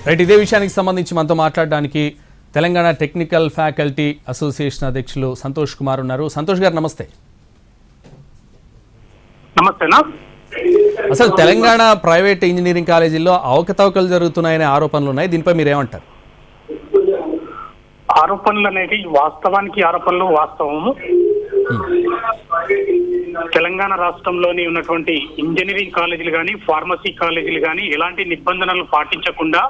Right, ఇదే విషయానికి సంబంధించి మనతో మాట్లాడడానికి తెలంగాణ టెక్నికల్ ఫ్యాకల్టీ అసోసియేషన్ అధ్యక్షులు సంతోష్ కుమార్ ఉన్నారు. సంతోష్ గారు నమస్తే. నమస్తేనా. అసలు తెలంగాణ ప్రైవేట్ ఇంజనీరింగ్ కాలేజీల్లో అవకతవకలు జరుగుతున్నాయనే ఆరోపణలు ఉన్నాయి, దీనిపై మీరు ఏమంటారు? ఆరోపణలు అనేవి వాస్తవానికి ఆరోపణలు వాస్తవము. తెలంగాణ రాష్ట్రంలోని ఉన్నటువంటి ఇంజనీరింగ్ కాలేజీలు కానీ ఫార్మసీ కాలేజీలు కానీ ఎలాంటి నిబంధనలు పాటించకుండా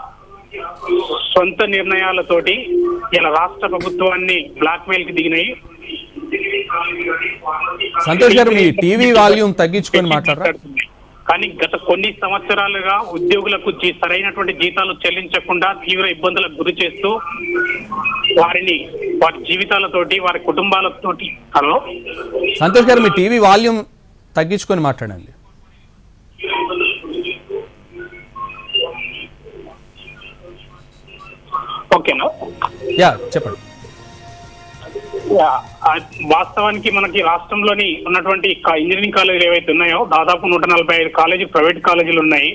సొంత నిర్ణయాలతోటి ఇలా రాష్ట్ర ప్రభుత్వాన్ని బ్లాక్ మెయిల్ కి దిగినాయి. సంతోష్ గారు, మీ టీవీ వాల్యూమ్ తగ్గించుకొని మాట్లాడరా? కానీ గత కొన్ని సంవత్సరాలుగా ఉద్యోగులకు సరైనటువంటి జీతాలు చెల్లించకుండా తీవ్ర ఇబ్బందులకు గురి చేస్తూ వారి జీవితాలతోటి వారి కుటుంబాలతోటి. హలో సంతోష్ గారు, మీ టీవీ వాల్యూమ్ తగ్గించుకొని మాట్లాడండి. ఓకేనా? యా, చెప్పండి. వాస్తవానికి మనకి రాష్ట్రంలోని ఉన్నటువంటి ఇంజనీరింగ్ కాలేజీలు ఏవైతే ఉన్నాయో దాదాపు 145 కాలేజీ ప్రైవేట్ కాలేజీలు ఉన్నాయి,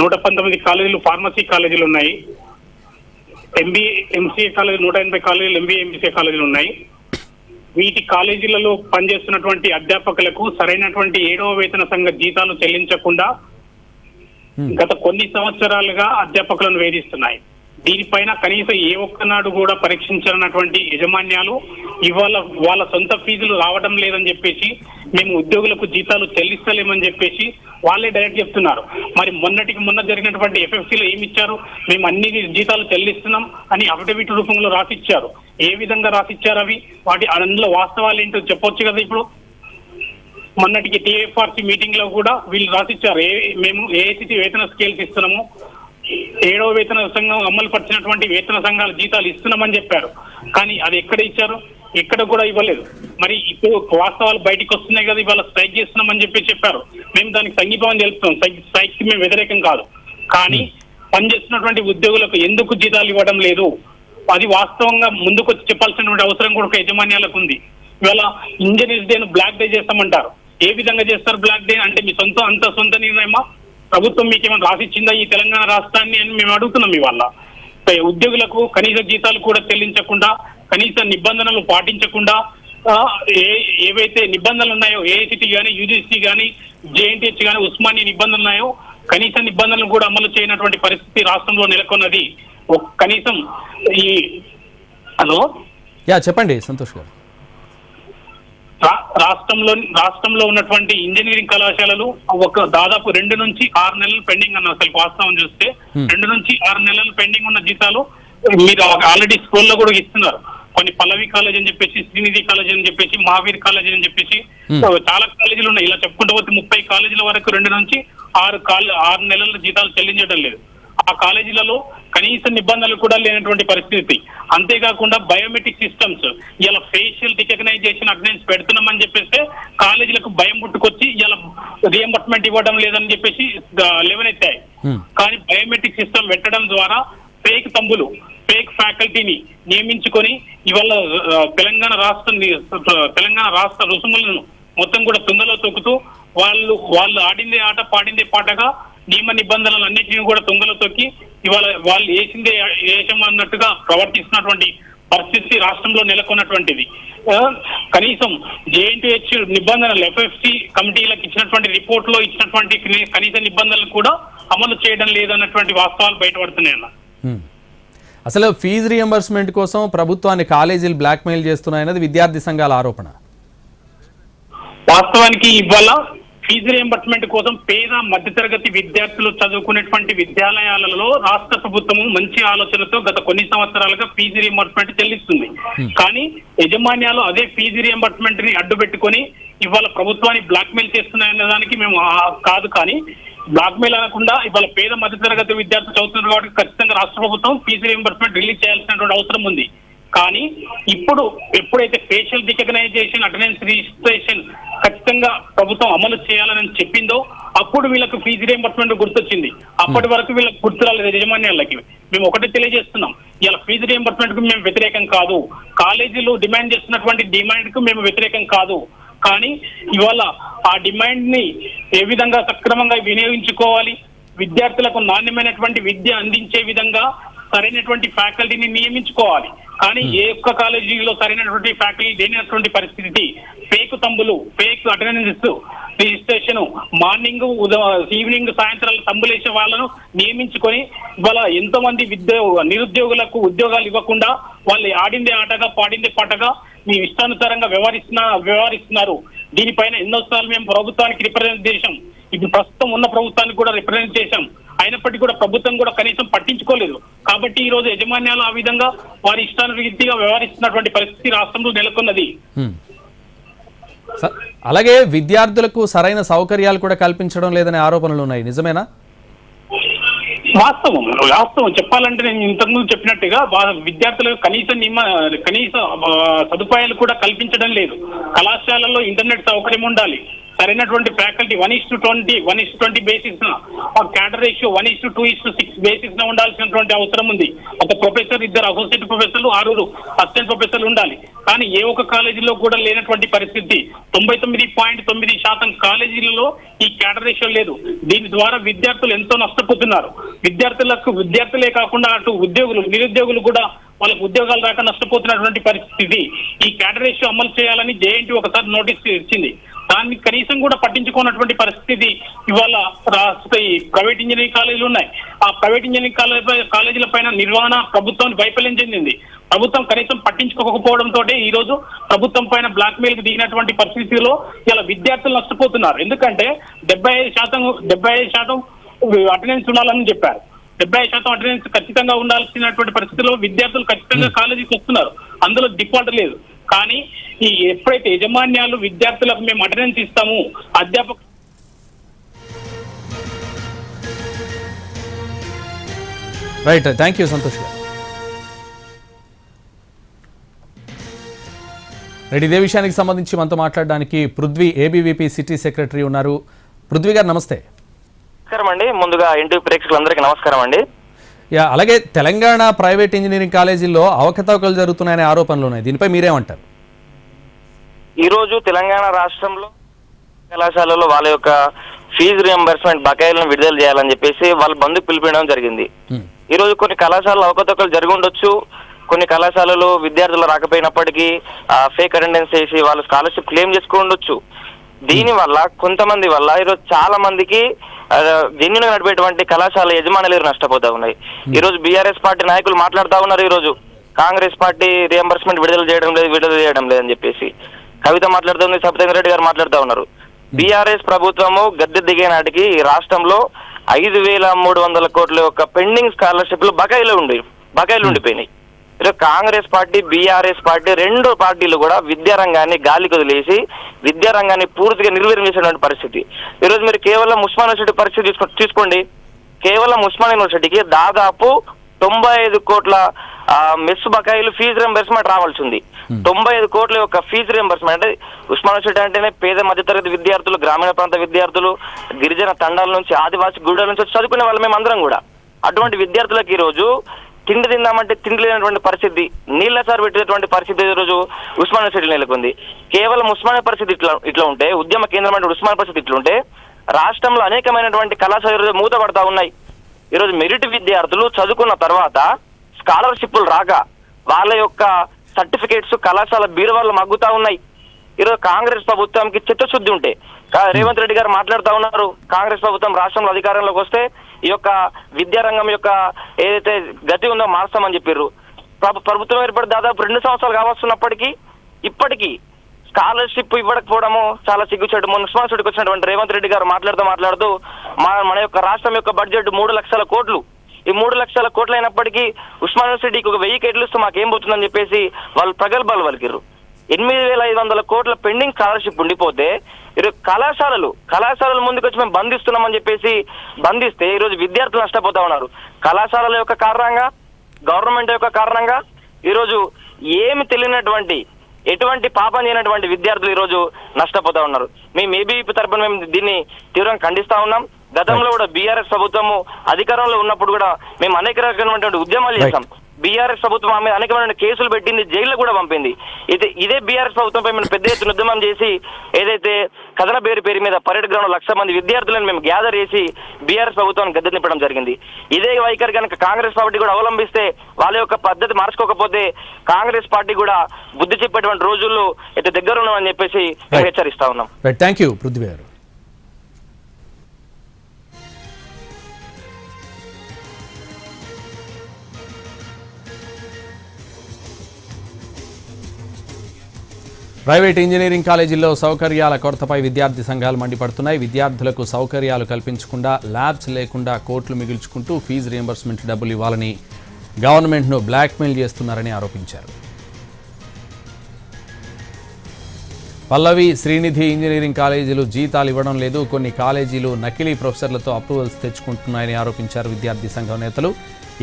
119 కాలేజీలు ఫార్మసీ కాలేజీలు ఉన్నాయి, ఎంసీఏ కాలేజీ 180 కాలేజీలు, ఎంబీఏ ఎంబీసీఏ కాలేజీలు ఉన్నాయి. వీటి కాలేజీలలో పనిచేస్తున్నటువంటి అధ్యాపకులకు సరైనటువంటి 7వ వేతన సంఘ జీతాలు చెల్లించకుండా గత కొన్ని సంవత్సరాలుగా అధ్యాపకులను వేధిస్తున్నాయి. దీనిపైన కనీసం ఏ ఒక్కనాడు కూడా పరీక్షించాలన్నటువంటి యజమాన్యాలు ఇవాళ వాళ్ళ సొంత ఫీజులు రావడం లేదని చెప్పేసి, మేము ఉద్యోగులకు జీతాలు చెల్లిస్తలేమని చెప్పేసి వాళ్ళే డైరెక్ట్ చెప్తున్నారు. మరి మొన్నటికి మొన్న జరిగినటువంటి ఎఫ్ఎఫ్సీలో ఏమి ఇచ్చారు? మేము అన్ని జీతాలు చెల్లిస్తున్నాం అని అఫిడవిట్ రూపంలో రాసిచ్చారు. ఏ విధంగా రాసిచ్చారు అవి? వాటి అందులో వాస్తవాలు ఏంటో చెప్పొచ్చు కదా. ఇప్పుడు మొన్నటికి టీఎఫ్ఆర్సీ మీటింగ్ లో కూడా వీళ్ళు రాసిచ్చారు, మేము ఏఐసిటి వేతన స్కేల్స్ ఇస్తున్నాము, 7వ వేతన సంఘం అమలు పరిచినటువంటి వేతన సంఘాల జీతాలు ఇస్తున్నామని చెప్పారు. కానీ అది ఎక్కడ ఇచ్చారు? ఎక్కడ కూడా ఇవ్వలేదు. మరి ఇప్పుడు వాస్తవాలు బయటకు వస్తున్నాయి కదా, ఇవాళ స్ట్రైక్ చేస్తున్నామని చెప్పారు. మేము దానికి సంఘీభావం తెలుపుతాం, స్ట్రైక్ కి మేము వ్యతిరేకం కాదు. కానీ పనిచేస్తున్నటువంటి ఉద్యోగులకు ఎందుకు జీతాలు ఇవ్వడం లేదు, అది వాస్తవంగా ముందుకు వచ్చి చెప్పాల్సినటువంటి అవసరం కూడా ఒక యజమాన్యాలకు ఉంది. ఇవాళ ఇంజనీర్స్ డేను బ్లాక్ డే చేస్తామంటారు. ఏ విధంగా చేస్తారు బ్లాక్ డే? అంటే మీ సొంత నిర్ణయమా? ప్రభుత్వం మీకు ఏమైనా రాసిచ్చిందా ఈ తెలంగాణ రాష్ట్రాన్ని అని మేము అడుగుతున్నాం. ఇవాళ ఉద్యోగులకు కనీస జీతాలు కూడా చెల్లించకుండా, కనీస నిబంధనలు పాటించకుండా, ఏవైతే నిబంధనలు ఉన్నాయో ఏఐసిటి కానీ యూజీసీ కానీ జేఎన్టీహెచ్ కానీ ఉస్మానియా నిబంధనలు ఉన్నాయో కనీస నిబంధనలు కూడా అమలు చేయనటువంటి పరిస్థితి రాష్ట్రంలో నెలకొన్నది. కనీసం ఈ హలో యా చెప్పండి సంతోష్ గారు. రాష్ట్రంలో ఉన్నటువంటి ఇంజనీరింగ్ కళాశాలలు దాదాపు 2 నుంచి 6 నెలలు పెండింగ్ అన్న. అసలు వాస్తవం చూస్తే 2 నుంచి 6 నెలలు పెండింగ్ ఉన్న జీతాలు మీరు ఆల్రెడీ స్కూల్లో కూడా ఇస్తున్నారు. కొన్ని పల్లవి కాలేజ్ అని చెప్పేసి, శ్రీనిధి కాలేజ్ అని చెప్పేసి, మహావీర్ కాలేజ్ అని చెప్పేసి చాలా కాలేజీలు ఉన్నాయి. ఇలా చెప్పుకుంటూ పోతే 30 కాలేజీల వరకు 2 నుంచి 6 నెలల జీతాలు చెల్లించడం లేదు. ఆ కాలేజీలలో కనీస నిబంధనలు కూడా లేనటువంటి పరిస్థితి. అంతేకాకుండా బయోమెట్రిక్ సిస్టమ్స్ ఇలా ఫేషియల్ రికగ్నైజేషన్ అటెండెన్స్ పెడుతున్నామని చెప్పేసి కాలేజీలకు భయం పుట్టుకొచ్చి ఇలా రియంబర్స్మెంట్ ఇవ్వడం లేదని చెప్పేసి లేవనెత్తాయి. కానీ బయోమెట్రిక్ సిస్టమ్ పెట్టడం ద్వారా ఫేక్ తంబులు, ఫేక్ ఫ్యాకల్టీని నియమించుకొని ఇవాళ తెలంగాణ రాష్ట్ర రుసుములను మొత్తం కూడా తుంగలో తొక్కుతూ వాళ్ళు ఆడిందే ఆట పాడిందే పాటగా నియమ నిబంధనలన్నింటినీ కూడా తుంగలో తొక్కి ఇవాళ వాళ్ళు వేషం అన్నట్టుగా ప్రవర్తిస్తున్నటువంటి పరిస్థితి రాష్ట్రంలో నెలకొన్నటువంటిది. కనీసం జేఎన్టీహెచ్ నిబంధనలు ఎఫ్ఎఫ్సి కమిటీలకు ఇచ్చినటువంటి రిపోర్ట్ లో ఇచ్చినటువంటి కనీస నిబంధనలు కూడా అమలు చేయడం లేదన్నటువంటి వాస్తవాలు బయటపడుతున్నాయి అన్న. అసలు ఫీజు రియంబర్స్మెంట్ కోసం ప్రభుత్వాన్ని కాలేజీలు బ్లాక్ మెయిల్ చేస్తున్నాయన్నది విద్యార్థి సంఘాల ఆరోపణ. వాస్తవానికి ఇవాళ ఫీజు రియంబర్స్మెంట్ కోసం పేద మధ్యతరగతి విద్యార్థులు చదువుకునేటువంటి విద్యాలయాలలో రాష్ట్ర ప్రభుత్వము మంచి ఆలోచనతో గత కొన్ని సంవత్సరాలుగా ఫీజు రియంబర్స్మెంట్ చెల్లిస్తుంది. కానీ యజమాన్యాలు అదే ఫీజు రియంబర్స్మెంట్ ని అడ్డు పెట్టుకొని ఇవాళ ప్రభుత్వాన్ని బ్లాక్ మెయిల్ చేస్తున్నాయనే దానికి మేము కాదు. కానీ బ్లాక్ మెయిల్ అనకుండా ఇవాళ పేద మధ్యతరగతి విద్యార్థులు చదువుతున్నారు కాబట్టి ఖచ్చితంగా రాష్ట్ర ప్రభుత్వం ఫీజు రియంబర్స్మెంట్ రిలీజ్ చేయాల్సినటువంటి అవసరం ఉంది. కానీ ఇప్పుడు ఎప్పుడైతే ఫేషియల్ రికగ్నైజేషన్ అటెండెన్స్ రిజిస్ట్రేషన్ ఖచ్చితంగా ప్రభుత్వం అమలు చేయాలని చెప్పిందో అప్పుడు వీళ్ళకు ఫీజు రియంబర్స్మెంట్ గుర్తొచ్చింది. అప్పటి వరకు వీళ్ళకి గుర్తు రాలేదు యజమాన్యాలకి. మేము ఒకటి తెలియజేస్తున్నాం, ఇలా ఫీజు రియంబర్స్మెంట్ కు మేము వ్యతిరేకం కాదు, కాలేజీలు డిమాండ్ చేస్తున్నటువంటి డిమాండ్ కు మేము వ్యతిరేకం కాదు. కానీ ఇవాళ ఆ డిమాండ్ ని ఏ విధంగా సక్రమంగా వినియోగించుకోవాలి, విద్యార్థులకు నాణ్యమైనటువంటి విద్య అందించే విధంగా సరైనటువంటి ఫ్యాకల్టీని నియమించుకోవాలి. కానీ ఏ ఒక్క కాలేజీలో సరైనటువంటి ఫ్యాకల్టీ లేనటువంటి పరిస్థితి, ఫేక్ తంబులు, fake attendance registration, morning evening సాయంత్రాలు తంబులేసే వాళ్ళను నియమించుకొని ఇవాళ ఎంతో మంది నిరుద్యోగులకు ఉద్యోగాలు ఇవ్వకుండా వాళ్ళు ఆడిందే ఆటగా పాడిందే పాటగా మీ ఇష్టానుసారంగా వ్యవహరిస్తున్నారు. దీనిపైన ఎన్నోసార్లు మేము ప్రభుత్వానికి రిప్రజెంట్ చేశాం. ఇది ప్రస్తుతం ఉన్న ప్రభుత్వానికి కూడా రిప్రజెంట్ చేశాం. అయినప్పటికీ కూడా ప్రభుత్వం కూడా కనీసం పట్టించుకోలేదు. కాబట్టి ఈ రోజు యాజమాన్యాలు ఆ విధంగా వారి ఇష్టానురీతిగా వ్యవహరిస్తున్నటువంటి పరిస్థితి రాష్ట్రంలో నెలకొన్నది. అలాగే విద్యార్థులకు సరైన సౌకర్యాలు కూడా కల్పించడం లేదనే ఆరోపణలు ఉన్నాయి, నిజమేనా? వాస్తవం చెప్పాలంటే నేను ఇంతకుముందు చెప్పినట్టుగా విద్యార్థులకు కనీస సదుపాయాలు కూడా కల్పించడం లేదు. కళాశాలలో ఇంటర్నెట్ సౌకర్యం ఉండాలి, సరైనటువంటి faculty 1:20 1:20 basis cadre ratio 1:2:6 basis ఉండాల్సినటువంటి అవసరం ఉంది. ఒక ప్రొఫెసర్, 2 అసోసియేట్ ప్రొఫెసర్లు, 6 అసిస్టెంట్ ప్రొఫెసర్లు ఉండాలి. కానీ ఏ ఒక్క కాలేజీలో కూడా లేనటువంటి పరిస్థితి. 99.9% కాలేజీలలో ఈ క్యాడర్ రేషియో లేదు. దీని ద్వారా విద్యార్థులు ఎంతో నష్టపోతున్నారు. విద్యార్థులే కాకుండా అటు నిరుద్యోగులు కూడా వాళ్ళకు ఉద్యోగాలు రాక నష్టపోతున్నటువంటి పరిస్థితి. ఈ క్యాడర్ రేషియో అమలు చేయాలని JNT ఒకసారి నోటీస్ ఇచ్చింది. దాన్ని కనీసం కూడా పట్టించుకున్నటువంటి పరిస్థితి ఇవాళ ప్రైవేట్ ఇంజనీరింగ్ కాలేజీలు ఉన్నాయి. ఆ ప్రైవేట్ ఇంజనీరింగ్ కాలేజీల పైన నిర్వహణ ప్రభుత్వం వైఫల్యం చెందింది. ప్రభుత్వం కనీసం పట్టించుకోకపోవడంతో ఈ రోజు ప్రభుత్వం పైన బ్లాక్ మెయిల్ కు దిగినటువంటి పరిస్థితిలో ఇలా విద్యార్థులు నష్టపోతున్నారు. ఎందుకంటే 75% అటెండెన్స్ ఉండాలని చెప్పారు. 75% అటెండెన్స్ ఖచ్చితంగా ఉండాల్సినటువంటి పరిస్థితిలో విద్యార్థులు ఖచ్చితంగా కాలేజీకి వస్తున్నారు. అందులో డిఫాల్ట్ లేదు. కానీ ఈ ఎప్పుడైతే యాజమాన్యాలు విద్యార్థులకు మేము అటెండెన్స్ ఇస్తాము, అధ్యాపక రైట్, థ్యాంక్ యూ సంతోష్ గారు. రైట్, ఇదే విషయానికి సంబంధించి మనతో మాట్లాడడానికి పృథ్వీ ABVP సిటీ సెక్రటరీ ఉన్నారు. పృథ్వీ గారు నమస్తే. నమస్కారం అండి. ముందుగా ఎన్టీవీ ప్రేక్షకులందరికీ నమస్కారం అండి. అలాగే తెలంగాణ ప్రైవేట్ ఇంజనీరింగ్ కాలేజీల్లో అవకతవకలు జరుగుతున్నాయనే ఆరోపణలు ఉన్నాయి, దీనిపై మీరేమంటారు? ఈ రోజు తెలంగాణ రాష్ట్రంలో కళాశాలలో వాళ్ళ యొక్క ఫీజు రియంబర్స్మెంట్ బకాయిలను విడుదల చేయాలని చెప్పేసి వాళ్ళ బంధుకు పిలిపించడం జరిగింది. ఈ రోజు కొన్ని కళాశాలలో అవకతవకలు జరిగి ఉండొచ్చు. కొన్ని కళాశాలలు విద్యార్థులు రాకపోయినప్పటికీ ఫేక్ అటెండెన్స్ చేసి వాళ్ళు స్కాలర్షిప్ క్లెయిమ్ చేసుకోండొచ్చు. దీని వల్ల కొంతమంది వల్ల ఈరోజు చాలా మందికి జెన్యున్ గా నడిపేటువంటి కళాశాల యజమానులు నష్టపోతా ఉన్నాయి. ఈ రోజు BRS పార్టీ నాయకులు మాట్లాడుతూ ఉన్నారు. ఈ రోజు కాంగ్రెస్ పార్టీ రియంబర్స్మెంట్ విడుదల చేయడం లేదని చెప్పేసి కవిత మాట్లాడుతుంది, సబితేంద్ర రెడ్డి గారు మాట్లాడుతూ ఉన్నారు. BRS ప్రభుత్వము గద్దె దిగే నాటికి ఈ రాష్ట్రంలో 5,300 కోట్ల యొక్క పెండింగ్ స్కాలర్షిప్లు బకాయిలు ఉండిపోయినాయి. కాంగ్రెస్ పార్టీ, BRS పార్టీ, 2 పార్టీలు కూడా విద్యారంగాన్ని గాలి కొదిలేసి విద్యారంగాన్ని పూర్తిగా నిర్వీర్యం చేసినటువంటి పరిస్థితి. ఈరోజు మీరు కేవలం ఉస్మాన్ యూనివర్సిటీ పరిస్థితి తీసుకోండి. కేవలం ఉస్మాన్ యూనివర్సిటీకి దాదాపు 95 కోట్ల మెస్ బకాయిలు ఫీజు రింబర్స్మెంట్ రావాల్సి ఉంది. 95 కోట్ల యొక్క ఫీజు రింబర్స్మెంట్ అంటే ఉస్మాన్ యూనివర్సిటీ అంటేనే పేద మధ్యతరగతి విద్యార్థులు, గ్రామీణ ప్రాంత విద్యార్థులు, గిరిజన తండాల నుంచి, ఆదివాసీ గూడాల నుంచి చదువుకునే వాళ్ళు మేమందరం కూడా. అటువంటి విద్యార్థులకు ఈ రోజు తిండి తిందామంటే తిండి లేనటువంటి పరిస్థితి, నీళ్ల సార్ పెట్టేటువంటి పరిస్థితి ఈ రోజు ఉస్మాన్ యూనివర్సిటీ నెలకొంది. కేవలం ఉస్మానియా పరిస్థితి ఇట్లా ఉంటే, ఉద్యమ కేంద్రమైన ఉస్మానియా పరిస్థితి ఇట్లుంటే రాష్ట్రంలో అనేకమైనటువంటి కళాశాలలు మూతపడతా ఉన్నాయి. ఈరోజు మెరిట్ విద్యార్థులు చదువుకున్న తర్వాత స్కాలర్షిప్లు రాక వాళ్ళ యొక్క సర్టిఫికేట్స్ కళాశాల బీరువాళ్ళు మగ్గుతా ఉన్నాయి. ఈరోజు కాంగ్రెస్ ప్రభుత్వానికి చిత్తశుద్ధి ఉంటే రేవంత్ రెడ్డి గారు మాట్లాడుతూ ఉన్నారు, కాంగ్రెస్ ప్రభుత్వం రాష్ట్రంలో అధికారంలోకి వస్తే ఈ యొక్క విద్యారంగం యొక్క ఏదైతే గతి ఉందో మారుస్తామని చెప్పారు. ప్రభుత్వం ఏర్పడి దాదాపు 2 సంవత్సరాలు కావస్తున్నప్పటికీ ఇప్పటికీ స్కాలర్షిప్ ఇవ్వకపోవడము చాలా సిగ్గుచేటు. మొన్న ఉస్మాన్ యూనివర్సిటీకి వచ్చినటువంటి రేవంత్ రెడ్డి గారు మాట్లాడుతూ మన యొక్క రాష్ట్రం యొక్క బడ్జెట్ 3 లక్షల కోట్లు. ఈ 3 లక్షల కోట్లు అయినప్పటికీ ఉస్మాన్ యూనివర్సిటీకి ఒక 1000 కోట్లు ఇస్తే మాకేం పోతుందని చెప్పేసి వాళ్ళు ప్రగల్భాలు పలికిర్రు. 8,500 కోట్ల పెండింగ్ స్కాలర్షిప్ ఉండిపోతే ఈరోజు కళాశాలలు ముందుకు వచ్చి మేము బంధిస్తున్నామని చెప్పేసి బంధిస్తే ఈరోజు విద్యార్థులు నష్టపోతా ఉన్నారు. కళాశాలల యొక్క కారణంగా, గవర్నమెంట్ యొక్క కారణంగా ఈరోజు ఏమి తెలియనటువంటి, ఎటువంటి పాపం చేయనటువంటి విద్యార్థులు ఈరోజు నష్టపోతా ఉన్నారు. మేము ABVP తరపున మేము దీన్ని తీవ్రంగా ఖండిస్తా ఉన్నాం. గతంలో కూడా BRS ప్రభుత్వము అధికారంలో ఉన్నప్పుడు కూడా మేము అనేక రకమైనటువంటి ఉద్యమాలు చేశాం. బీఆర్ఎస్ ప్రభుత్వం ఆమె అనేకమైన కేసులు పెట్టింది, జైల్లో కూడా పంపింది. ఇదే బీఆర్ఎస్ ప్రభుత్వంపై మేము పెద్ద ఎత్తున ఉద్యమం చేసి ఏదైతే కథన పేరు మీద పరేడ్ గ్రౌండ్ 1,00,000 మంది విద్యార్థులను మేము గ్యాదర్ చేసి బీఆర్ఎస్ ప్రభుత్వాన్ని గద్దె నింపడం జరిగింది. ఇదే వైఖరి కనుక కాంగ్రెస్ పార్టీ కూడా అవలంబిస్తే, వాళ్ళ యొక్క పద్ధతి మార్చుకోకపోతే కాంగ్రెస్ పార్టీ కూడా బుద్ధి చెప్పేటువంటి రోజుల్లో అయితే దగ్గర ఉన్నామని చెప్పేసి మేము హెచ్చరిస్తా ఉన్నాం. థ్యాంక్ యూ పృథ్వీ గారు. ప్రైవేట్ ఇంజనీరింగ్ కాలేజీల్లో సౌకర్యాల కొరతపై విద్యార్థి సంఘాలు మండిపడుతున్నాయి. విద్యార్థులకు సౌకర్యాలు కల్పించకుండా, ల్యాబ్స్ లేకుండా కోట్లు మిగిల్చుకుంటూ ఫీజు రియంబర్స్మెంట్ డబ్బులు ఇవ్వాలని గవర్నమెంట్ను బ్లాక్మెయిల్ చేస్తున్నారని ఆరోపించారు. పల్లవి, శ్రీనిధి ఇంజనీరింగ్ కాలేజీలు జీతాలు ఇవ్వడం లేదు, కొన్ని కాలేజీలు నకిలీ ప్రొఫెసర్లతో అప్రూవల్స్ తెచ్చుకుంటున్నాయని ఆరోపించారు విద్యార్థి సంఘం నేతలు.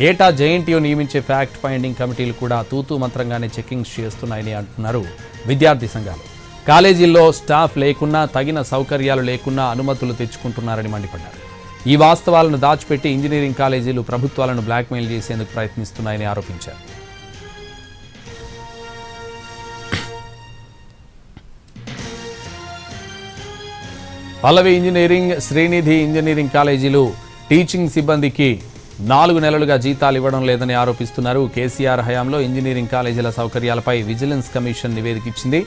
ఏటా జేఎన్టీయూ నియమించే ఫ్యాక్ట్ ఫైండింగ్ కమిటీలు కూడా తూతూ మంత్రంగానే చెకింగ్స్ చేస్తున్నాయని అంటున్నారు విద్యార్థి సంఘాలు. కాలేజీల్లో స్టాఫ్ లేకున్నా, తగిన సౌకర్యాలు లేకున్నా అనుమతులు తెచ్చుకుంటున్నారని మండిపడ్డారు. ఈ వాస్తవాలను దాచిపెట్టి ఇంజనీరింగ్ కాలేజీలు ప్రభుత్వాలను బ్లాక్మెయిల్ చేసేందుకు ప్రయత్నిస్తున్నాయని ఆరోపించారు. పల్లవి ఇంజనీరింగ్, శ్రీనిధి ఇంజనీరింగ్ కాలేజీలు టీచింగ్ సిబ్బందికి 4 నెలలుగా జీతాలు ఇవ్వడం లేదని ఆరోపిస్తున్నారు. కేసీఆర్ హయాంలో ఇంజనీరింగ్ కాలేజీల సౌకర్యాలపై విజిలెన్స్ కమిషన్ నివేదిక ఇచ్చింది.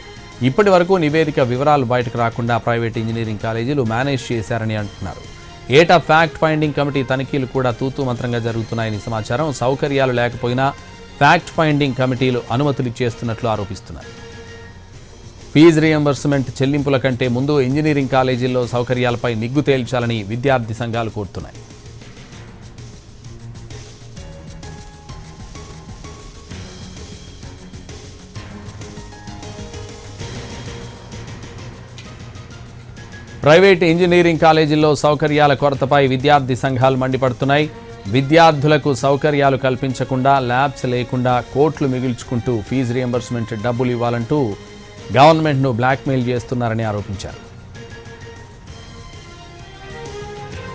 ఇప్పటి వరకు నివేదిక వివరాలు బయటకు రాకుండా ప్రైవేట్ ఇంజనీరింగ్ కాలేజీలు మేనేజ్ చేశారని అంటున్నారు. ఏటా ఫ్యాక్ట్ ఫైండింగ్ కమిటీ తనిఖీలు కూడా తూతూ మంత్రంగా జరుగుతున్నాయని సమాచారం. సౌకర్యాలు లేకపోయినా ఫ్యాక్ట్ ఫైండింగ్ కమిటీలు అనుమతులు ఇచ్చేస్తున్నట్లు ఆరోపిస్తున్నారు. ఫీజు రియంబర్స్మెంట్ చెల్లింపుల కంటే ముందు ఇంజనీరింగ్ కాలేజీల్లో సౌకర్యాలపై నిగ్గు తేల్చాలని విద్యార్థి సంఘాలు కోరుతున్నాయి. ప్రైవేట్ ఇంజనీరింగ్ కాలేజీల్లో సౌకర్యాల కొరతపై విద్యార్థి సంఘాలు మండిపడుతున్నాయి. విద్యార్థులకు సౌకర్యాలు కల్పించకుండా, ల్యాబ్స్ లేకుండా కోట్లు మిగిల్చుకుంటూ ఫీజు రియంబర్స్మెంట్ డబ్బులు ఇవ్వాలంటూ గవర్నమెంట్ను బ్లాక్మెయిల్ చేస్తున్నారని ఆరోపించారు.